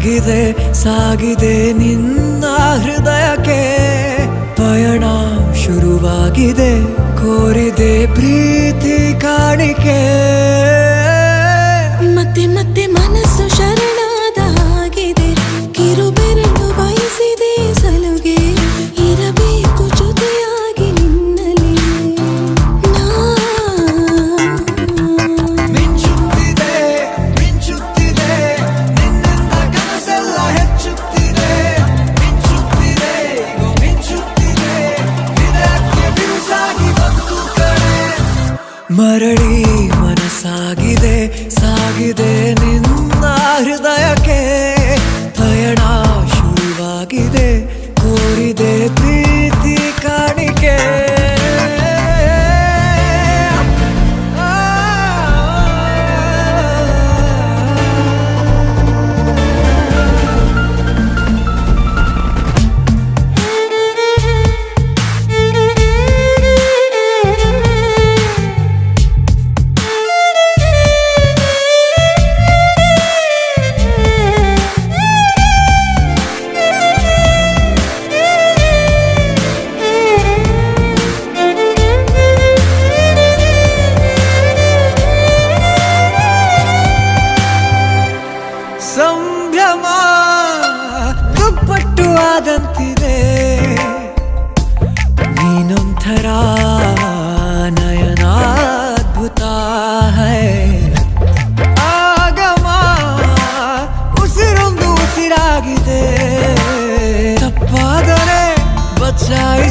ಸಾಗಿದೆ ಸಾಗಿದೆ ನಿನ್ನ ಹೃದಯಕ್ಕೆ ಪಯಣ ಶುರುವಾಗಿದೆ ಕೋರಿದೆ ಪ್ರೀತಿ ಕಾಣಿಕೆ ಮತ್ತೆ ಮತ್ತೆ ಮನಸ್ಸು ಶರಣಾದ ಹಾಗಿದೆ ಕಿರುಬೆರಳು ಬಯಸಿದೆ ಸಲುಗೆ ಇರಬೇಕು ಜೊತೆಯಾಗಿ ನಿನ್ನಲ್ಲಿ ಮಿಂಚುತ್ತಿದೆ ಮಿಂಚುತ್ತಿದೆ ನಿನ್ನಿಂದ ಕನಸೆಲ್ಲ ಹೆಚ್ಚುತ್ತಿದೆ ಮಿಂಚುತ್ತಿದೆ ಈಗ ಮಿಂಚುತ್ತಿದೆ ಹೃದಯಕ್ಕೆ ಬಿರುಸಾಗಿ ಬಂತು ಕಡೆ ಮರಳಿ ಮನಸ್ಸಾಗಿದೆ ಸಾಗಿದೆ ನಿನ್ನ ಹೃದಯಕ್ಕೆ ಪಯಣ ಶುರುವಾಗಿದೆ ಕೋರಿದೆ ಪ್ರೀತಿ ಕಾಣಿಕೆ ಸಂಭ್ರಮ ದುಪ್ಪಟ್ಟು ಆದಂತಿದೆ ನೀನೊಂಥರ ನಯನಾದ್ಭುತ ಹೈ ಆಗಮ ಉಸಿರೊಂದು ಉಸಿರಾಗಿದೆ ತಪ್ಪಾದರೆ ಬಚ್ಚಾಯಿ